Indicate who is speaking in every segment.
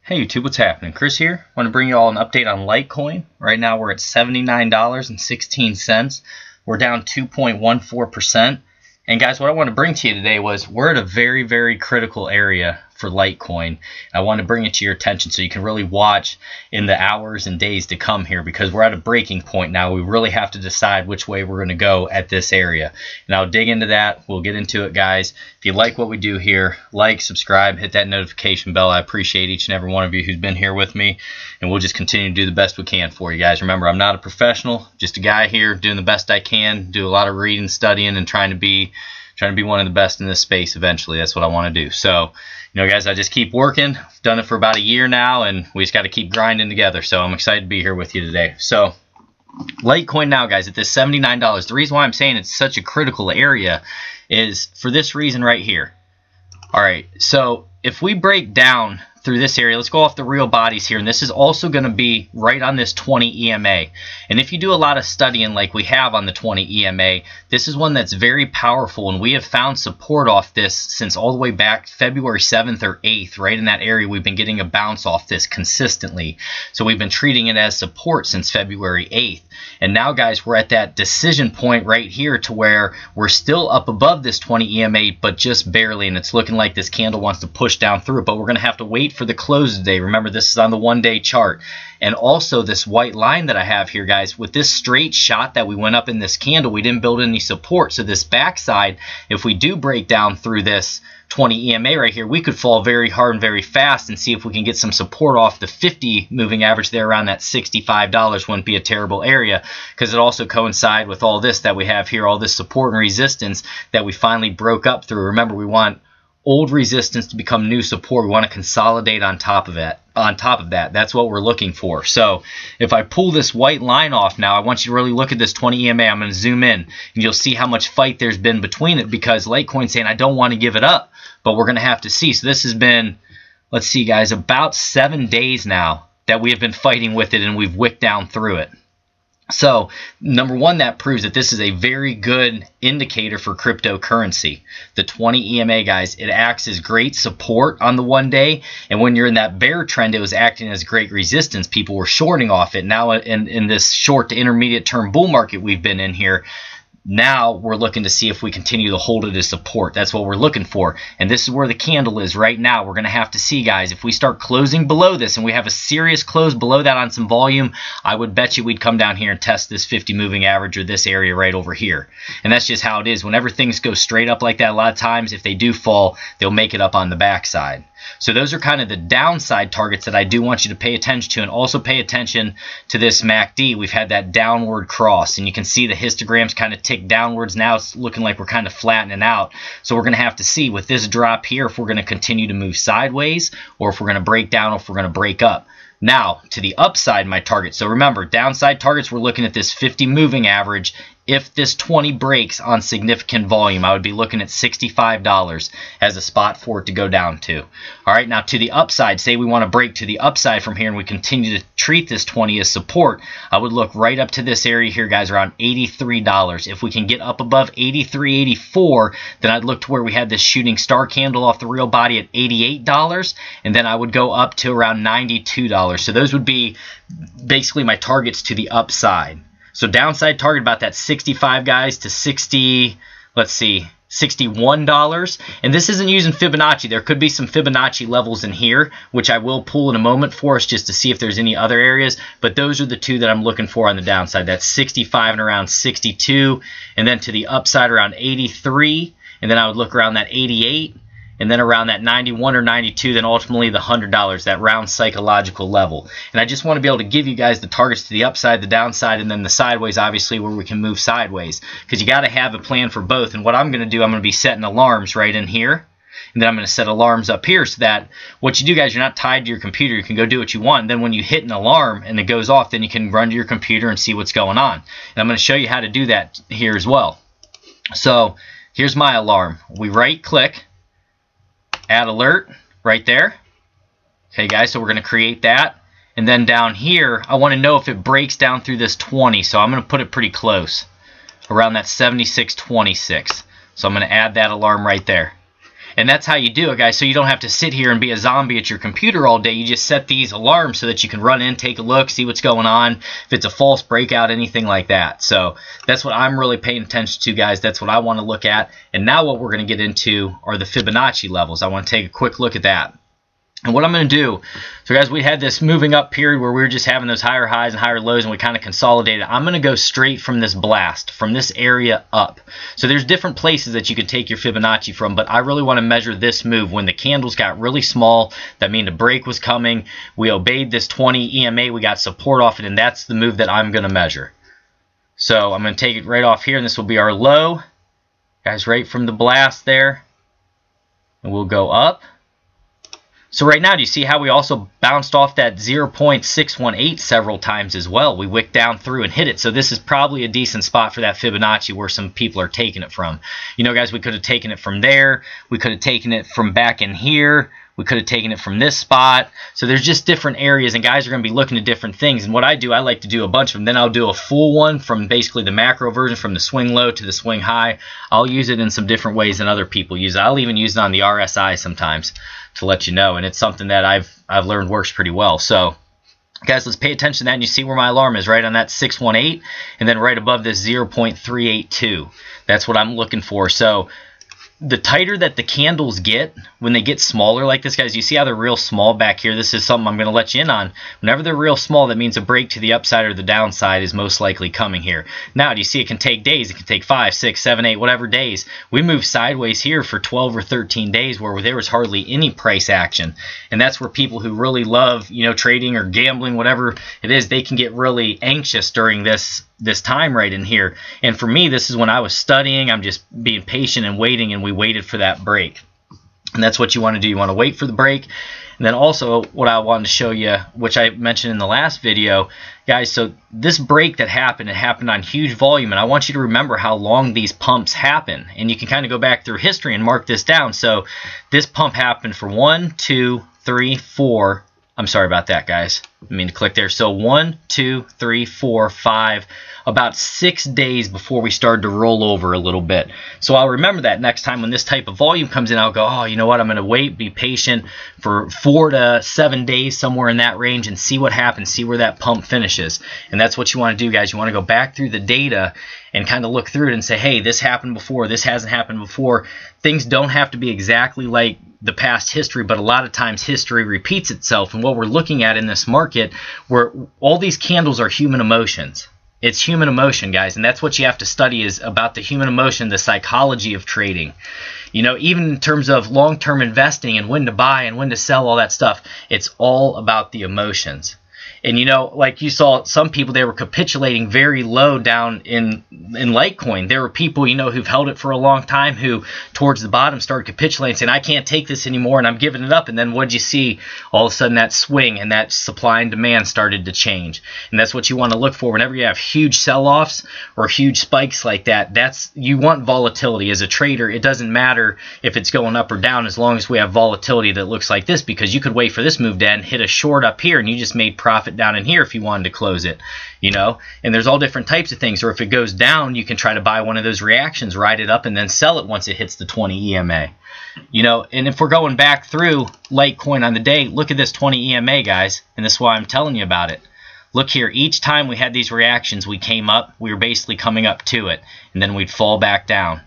Speaker 1: Hey YouTube, what's happening? Chris here. I want to bring you all an update on Litecoin. Right now we're at $79.16. We're down 2.14%. And guys, what I want to bring to you today was we're at a very, very critical area for Litecoin. I want to bring it to your attention so you can really watch in the hours and days to come here, because we're at a breaking point now. We really have to decide which way we're going to go at this area. And I'll dig into that. We'll get into it, guys. If you like what we do here, like, subscribe, hit that notification bell. I appreciate each and every one of you who's been here with me, and we'll just continue to do the best we can for you guys. Remember, I'm not a professional, just a guy here doing the best I can, do a lot of reading, studying, and trying to be one of the best in this space eventually. That's what I want to do. So, guys, I just keep working. I've done it for about a year now, and we just got to keep grinding together. So I'm excited to be here with you today. So Litecoin now, guys, at this $79. The reason why I'm saying it's such a critical area is for this reason right here. All right, so if we break down through this area, let's go off the real bodies here, and this is also going to be right on this 20 EMA. And if you do a lot of studying like we have on the 20 EMA, this is one that's very powerful, and we have found support off this since all the way back February 7th or 8th. Right in that area, we've been getting a bounce off this consistently. So we've been treating it as support since February 8th. And now, guys, we're at that decision point right here to where we're still up above this 20 EMA, but just barely, and it's looking like this candle wants to push down through it, but we're going to have to wait for the close today. Remember, this is on the one-day chart. And also this white line that I have here, guys, with this straight shot that we went up in this candle, we didn't build any support. So this backside, if we do break down through this 20 EMA right here, we could fall very hard and very fast and see if we can get some support off the 50 moving average there around that $65. Wouldn't be a terrible area, because it also coincides with all this that we have here, all this support and resistance that we finally broke up through. Remember, we want old resistance to become new support. We want to consolidate on top of it. That's what we're looking for. So if I pull this white line off now, I want you to really look at this 20 EMA. I'm going to zoom in, and you'll see how much fight there's been between it, because Litecoin's saying, I don't want to give it up, but we're going to have to see. So this has been, let's see, guys, about 7 days now that we have been fighting with it, and we've wicked down through it. So, number one, that proves that this is a very good indicator for cryptocurrency. The 20 EMA, guys, it acts as great support on the one day, and when you're in that bear trend, it was acting as great resistance. People were shorting off it. Now, in this short to intermediate term bull market we've been in here, now we're looking to see if we continue to hold it as support. That's what we're looking for. And this is where the candle is right now. We're going to have to see, guys, if we start closing below this and we have a serious close below that on some volume, I would bet you we'd come down here and test this 50 moving average or this area right over here. And that's just how it is. Whenever things go straight up like that, a lot of times if they do fall, they'll make it up on the backside. So those are kind of the downside targets that I do want you to pay attention to, and also pay attention to this MACD. We've had that downward cross, and you can see the histograms kind of tick downwards. Now it's looking like we're kind of flattening out. So we're going to have to see with this drop here if we're going to continue to move sideways, or if we're going to break down, or if we're going to break up. Now, to the upside, my target. So remember, downside targets, we're looking at this 50 moving average. If this 20 breaks on significant volume, I would be looking at $65 as a spot for it to go down to. All right, now to the upside, say we want to break to the upside from here and we continue to treat this 20 as support, I would look right up to this area here, guys, around $83. If we can get up above 83, 84, then I'd look to where we had this shooting star candle off the real body at $88, and then I would go up to around $92. So those would be basically my targets to the upside. So downside target about that 65, guys, to 60, let's see, $61. And this isn't using Fibonacci. There could be some Fibonacci levels in here, which I will pull in a moment for us just to see if there's any other areas. But those are the two that I'm looking for on the downside. That's 65 and around 62. And then to the upside around 83. And then I would look around that 88. And then around that 91 or 92, then ultimately the $100, that round psychological level. And I just want to be able to give you guys the targets to the upside, the downside, and then the sideways, obviously, where we can move sideways. Because you got to have a plan for both. And what I'm going to do, I'm going to be setting alarms right in here. And then I'm going to set alarms up here so that what you do, guys, you're not tied to your computer. You can go do what you want. And then when you hit an alarm and it goes off, then you can run to your computer and see what's going on. And I'm going to show you how to do that here as well. So here's my alarm. We right-click. Add alert right there. Okay, guys, so we're going to create that. And then down here, I want to know if it breaks down through this 20. So I'm going to put it pretty close, around that 76.26. So I'm going to add that alarm right there. And that's how you do it, guys, so you don't have to sit here and be a zombie at your computer all day. You just set these alarms so that you can run in, take a look, see what's going on, if it's a false breakout, anything like that. So that's what I'm really paying attention to, guys. That's what I want to look at. And now what we're going to get into are the Fibonacci levels. I want to take a quick look at that. And what I'm going to do, so guys, we had this moving up period where we were just having those higher highs and higher lows, and we kind of consolidated. I'm going to go straight from this blast, from this area up. So there's different places that you can take your Fibonacci from, but I really want to measure this move. When the candles got really small, that means the break was coming. We obeyed this 20 EMA. We got support off it, and that's the move that I'm going to measure. So I'm going to take it right off here, and this will be our low. Guys, right from the blast there. And we'll go up. So right now, do you see how we also bounced off that 0.618 several times as well? We wicked down through and hit it. So this is probably a decent spot for that Fibonacci where some people are taking it from. You know, guys, we could have taken it from there. We could have taken it from back in here. We could have taken it from this spot. So there's just different areas, and guys are going to be looking at different things. And what I do, I like to do a bunch of them. Then I'll do a full one from basically the macro version, from the swing low to the swing high. I'll use it in some different ways than other people use it. I'll even use it on the RSI sometimes to let you know. And it's something that I've learned works pretty well. So guys, let's pay attention to that. And you see where my alarm is, right on that 618, and then right above this 0.382. That's what I'm looking for. So the tighter that the candles get, when they get smaller like this, guys, you see how they're real small back here? This is something I'm going to let you in on. Whenever they're real small, that means a break to the upside or the downside is most likely coming here. Now, do you see it can take days? It can take 5, 6, 7, 8, whatever days. We moved sideways here for 12 or 13 days where there was hardly any price action. And that's where people who really love, you know, trading or gambling, whatever it is, they can get really anxious during this time right in here. And for me, this is when I was studying. I'm just being patient and waiting, and we waited for that break. And that's what you want to do. You want to wait for the break. And then also what I wanted to show you, which I mentioned in the last video, guys, so this break that happened, it happened on huge volume, and I want you to remember how long these pumps happen. And you can kind of go back through history and mark this down. So this pump happened for 1, 2, 3, 4. I'm sorry about that, guys. I mean to click there. So 1, 2, 3, 4, 5, about 6 days before we started to roll over a little bit. So I'll remember that next time when this type of volume comes in. I'll go, oh, you know what? I'm going to wait, be patient for 4 to 7 days, somewhere in that range, and see what happens, see where that pump finishes. And that's what you want to do, guys. You want to go back through the data and kind of look through it and say, hey, this happened before, this hasn't happened before. Things don't have to be exactly like the past history, but a lot of times history repeats itself. And what we're looking at in this market, where all these candles are human emotions. It's human emotion, guys, and that's what you have to study, is about the human emotion, the psychology of trading. You know, even in terms of long-term investing and when to buy and when to sell, all that stuff, it's all about the emotions. And, you know, like you saw some people, they were capitulating very low down in Litecoin. There were people, you know, who've held it for a long time who towards the bottom started capitulating, saying, I can't take this anymore and I'm giving it up. And then what'd you see? All of a sudden that swing and that supply and demand started to change. And that's what you want to look for. Whenever you have huge sell-offs or huge spikes like that, you want volatility. As a trader, it doesn't matter if it's going up or down as long as we have volatility that looks like this, because you could wait for this move to end, hit a short up here, and you just made profit down in here if you wanted to close it, you know. And there's all different types of things. Or if it goes down, you can try to buy one of those reactions, ride it up, and then sell it once it hits the 20 EMA, you know. And if we're going back through Litecoin on the day, look at this 20 EMA, guys, and this is why I'm telling you about it. Look here, each time we had these reactions, we came up, we were basically coming up to it, and then we'd fall back down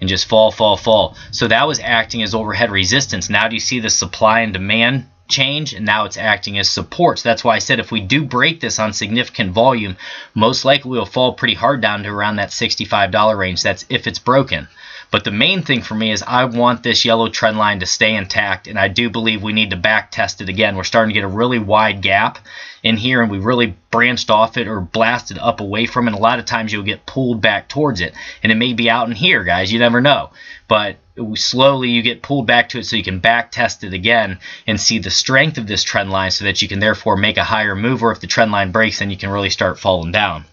Speaker 1: and just fall, fall, fall. So that was acting as overhead resistance. Now do you see the supply and demand change? And now it's acting as support. So that's why I said if we do break this on significant volume, most likely we'll fall pretty hard down to around that $65 range. That's if it's broken. But the main thing for me is I want this yellow trend line to stay intact, and I do believe we need to back test it again. We're starting to get a really wide gap in here, and we really branched off it or blasted up away from it. And a lot of times you'll get pulled back towards it, and it may be out in here, guys. You never know. But slowly you get pulled back to it, so you can back test it again and see the strength of this trend line, so that you can therefore make a higher move. Or if the trend line breaks, then you can really start falling down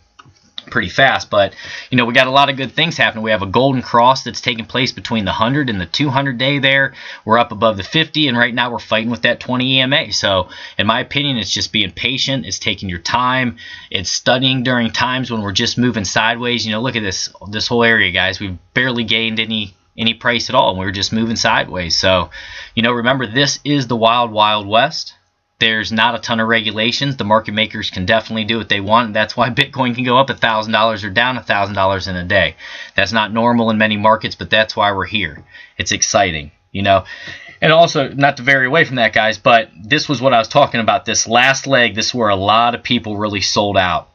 Speaker 1: pretty fast. But you know, we got a lot of good things happening. We have a golden cross that's taking place between the 100 and the 200 day there. We're up above the 50, and right now we're fighting with that 20 EMA. So in my opinion, it's just being patient. It's taking your time. It's studying during times when we're just moving sideways. You know, look at this whole area, guys. We've barely gained any any price at all, and we were just moving sideways. So, remember, this is the wild, wild west. There's not a ton of regulations. The market makers can definitely do what they want, and that's why Bitcoin can go up $1,000 or down $1,000 in a day. That's not normal in many markets, but that's why we're here. It's exciting, And also, not to vary away from that, guys, but this was what I was talking about. This last leg, this is where a lot of people really sold out.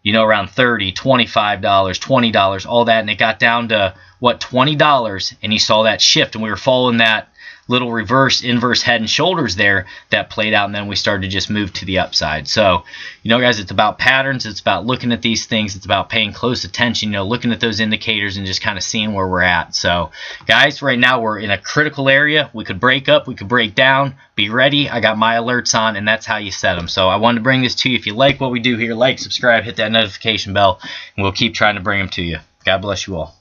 Speaker 1: Around $30, $25, $20, all that, and it got down to, $20, and you saw that shift, and we were following that little inverse head and shoulders there that played out, and then we started to just move to the upside. So, guys, it's about patterns. It's about looking at these things. It's about paying close attention, looking at those indicators and just kind of seeing where we're at. So, guys, right now we're in a critical area. We could break up. We could break down. Be ready. I got my alerts on, and that's how you set them. So I wanted to bring this to you. If you like what we do here, like, subscribe, hit that notification bell, and we'll keep trying to bring them to you. God bless you all.